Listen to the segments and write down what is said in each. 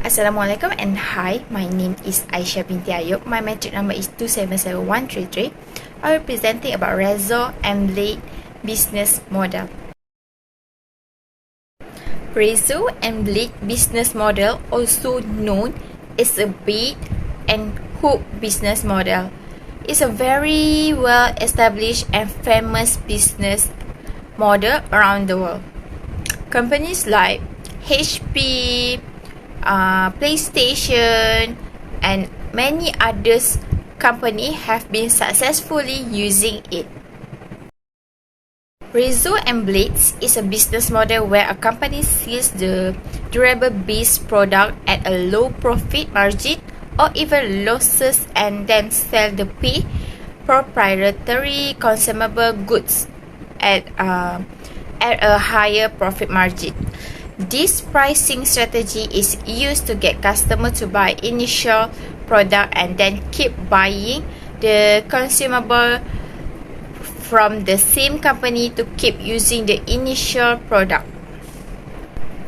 Assalamualaikum and hi, my name is Aisyah binti Ayub. My metric number is 277133. I will be presenting about Rezo and Blade business model. Rezo and Blade business model, also known as a bait and hook business model, is a very well established and famous business model around the world. Companies like HP, PlayStation, and many others companies have been successfully using it. Rezo and Blades is a business model where a company sells the durable base product at a low profit margin or even losses and then sell the pay proprietary consumable goods at a higher profit margin. This pricing strategy is used to get customers to buy initial product and then keep buying the consumable from the same company to keep using the initial product.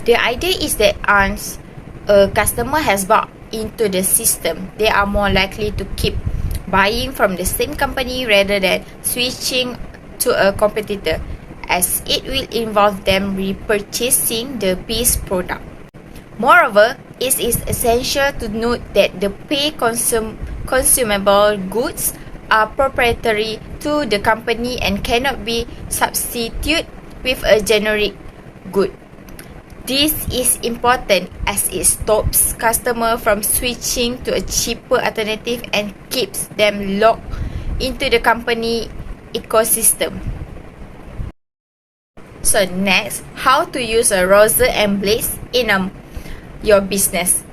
The idea is that once a customer has bought into the system, they are more likely to keep buying from the same company rather than switching to a competitor, as it will involve them repurchasing the base product. Moreover, it is essential to note that the pay consumable goods are proprietary to the company and cannot be substituted with a generic good. This is important as it stops customers from switching to a cheaper alternative and keeps them locked into the company ecosystem. So next, how to use a Rezo and Blades in your business.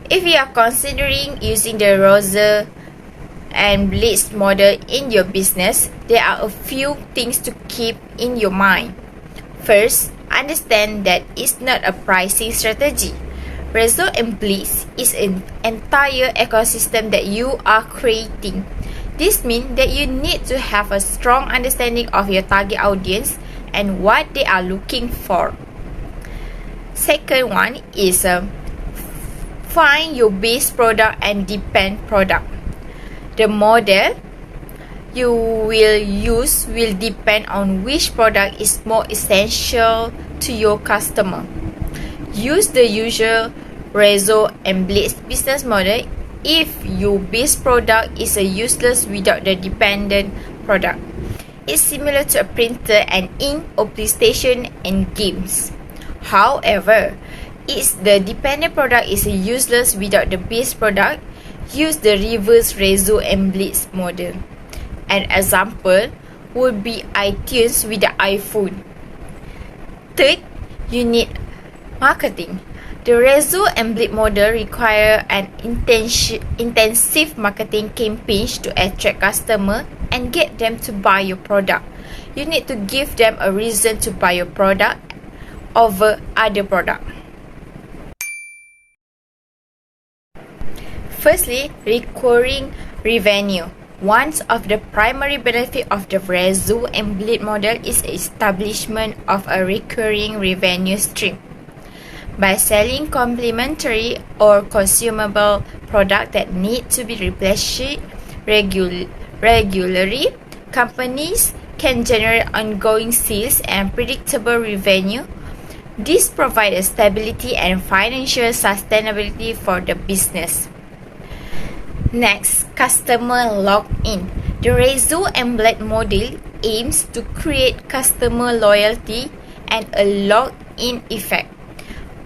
If you are considering using the Rezo and Blades model in your business, there are a few things to keep in your mind. First, understand that it's not a pricing strategy. Rezo and Blades is an entire ecosystem that you are creating. This means that you need to have a strong understanding of your target audience and what they are looking for. Second one is find your base product and depend product. The model you will use will depend on which product is more essential to your customer. Use the usual Rezo and Blades business model if your base product is useless without the dependent product. It's similar to a printer and ink or PlayStation and games. However, if the dependent product is useless without the base product, use the reverse Rezo and Blades model. An example would be iTunes with the iPhone. Third, you need marketing. The Rezo and Blades model require an intensive marketing campaigns to attract customers and get them to buy your product. You need to give them a reason to buy your product over other product. Firstly, recurring revenue. One of the primary benefits of the Rezo and Blades model is establishment of a recurring revenue stream. By selling complementary or consumable products that need to be replenished regularly, companies can generate ongoing sales and predictable revenue. This provides stability and financial sustainability for the business. Next, customer lock-in. The Rezo and Blades model aims to create customer loyalty and a lock-in effect.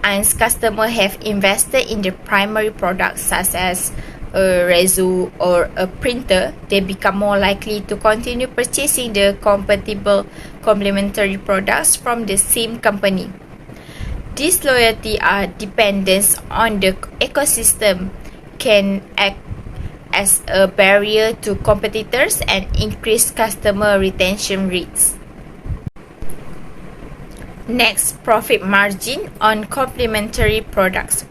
Once customers have invested in the primary products such as a Rezo or a printer, they become more likely to continue purchasing the compatible complementary products from the same company. This loyalty dependence on the ecosystem can act as a barrier to competitors and increase customer retention rates. Next, profit margin on complementary products.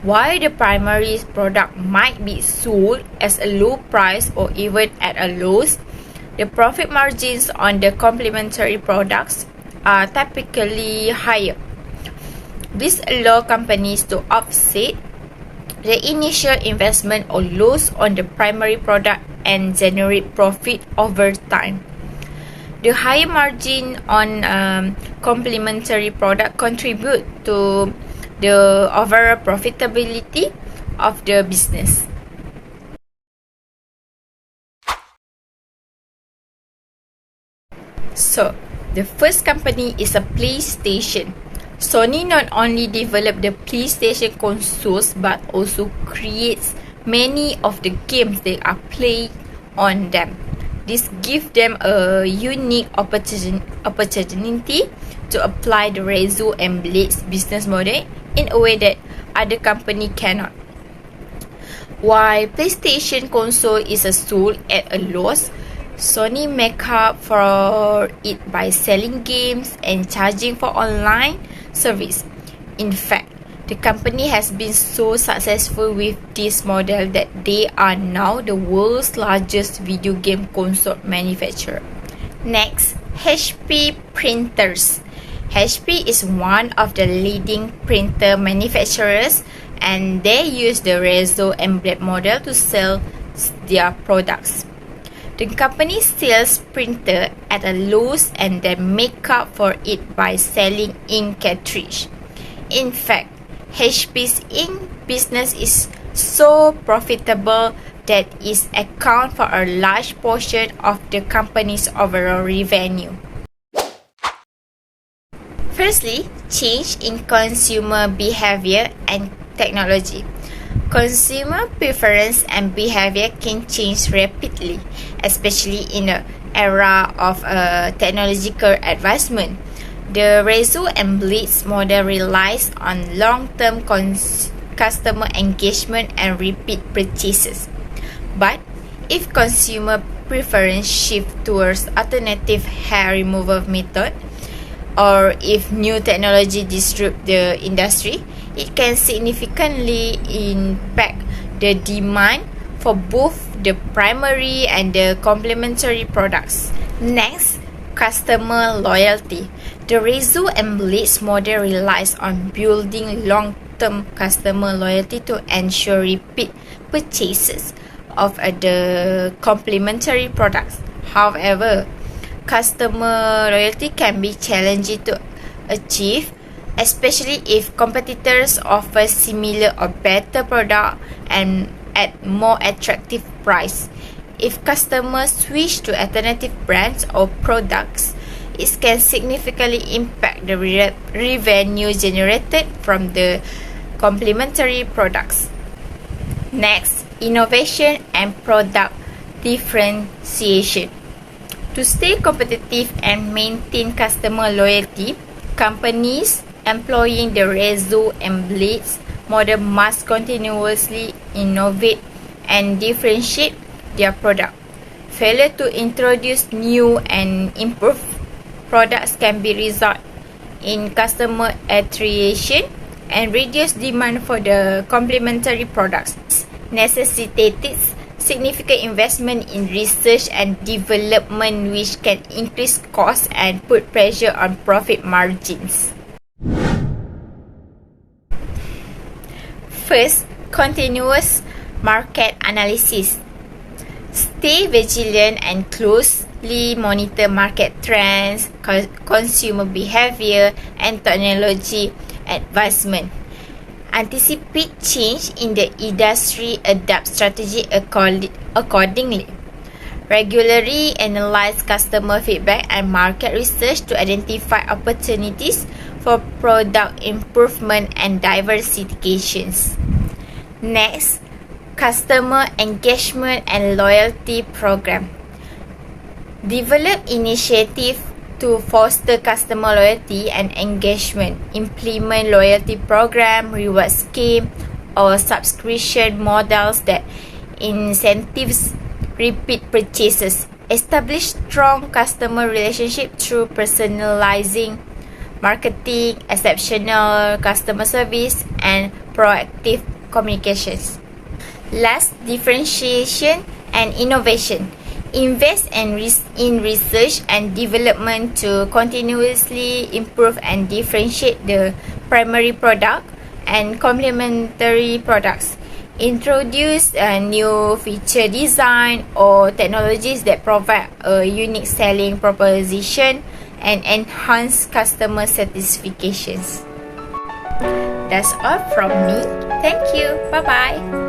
While the primary product might be sold as a low price or even at a loss, the profit margins on the complementary products are typically higher. This allows companies to offset the initial investment or loss on the primary product and generate profit over time. The higher margin on complementary product contribute to the overall profitability of the business. So, the first company is a PlayStation. Sony not only developed the PlayStation consoles but also creates many of the games that are played on them. This gives them a unique opportunity to apply the razor and blades business model in a way that other company cannot. While PlayStation console is sold at a loss, Sony make up for it by selling games and charging for online service. In fact, the company has been so successful with this model that they are now the world's largest video game console manufacturer. Next, HP printers. HP is one of the leading printer manufacturers and they use the razor and blade model to sell their products. The company sells printer at a loss and then make up for it by selling ink cartridge. In fact, HP's ink business is so profitable that it accounts for a large portion of the company's overall revenue. Firstly, change in consumer behavior and technology. Consumer preference and behavior can change rapidly, especially in the era of technological advancement. The razor and blades model relies on long-term customer engagement and repeat purchases. But if consumer preference shift towards alternative hair removal method, or if new technology disrupt the industry, it can significantly impact the demand for both the primary and the complementary products. Next, customer loyalty. The razor and blades model relies on building long-term customer loyalty to ensure repeat purchases of the complementary products. However, customer loyalty can be challenging to achieve, especially if competitors offer similar or better product and at more attractive price. If customers switch to alternative brands or products, it can significantly impact the revenue generated from the complementary products. Next, innovation and product differentiation. To stay competitive and maintain customer loyalty, companies employing the razor and blades model must continuously innovate and differentiate their product. Failure to introduce new and improved products can be result in customer attrition and reduced demand for the complementary products, necessitating significant investment in research and development which can increase costs and put pressure on profit margins. First, continuous market analysis. Stay vigilant and closely monitor market trends, consumer behavior, and technology advancement. Anticipate change in the industry, adapt strategy accordingly. Regularly analyze customer feedback and market research to identify opportunities for product improvement and diversifications. Next, customer engagement and loyalty program. Develop initiatives to foster customer loyalty and engagement. Implement loyalty program, reward scheme, or subscription models that incentives repeat purchases. Establish strong customer relationship through personalizing marketing, exceptional customer service, and proactive communications. Last, differentiation and innovation. Invest in research and development to continuously improve and differentiate the primary product and complementary products. Introduce a new feature design or technologies that provide a unique selling proposition and enhance customer satisfactions. That's all from me. Thank you. Bye bye.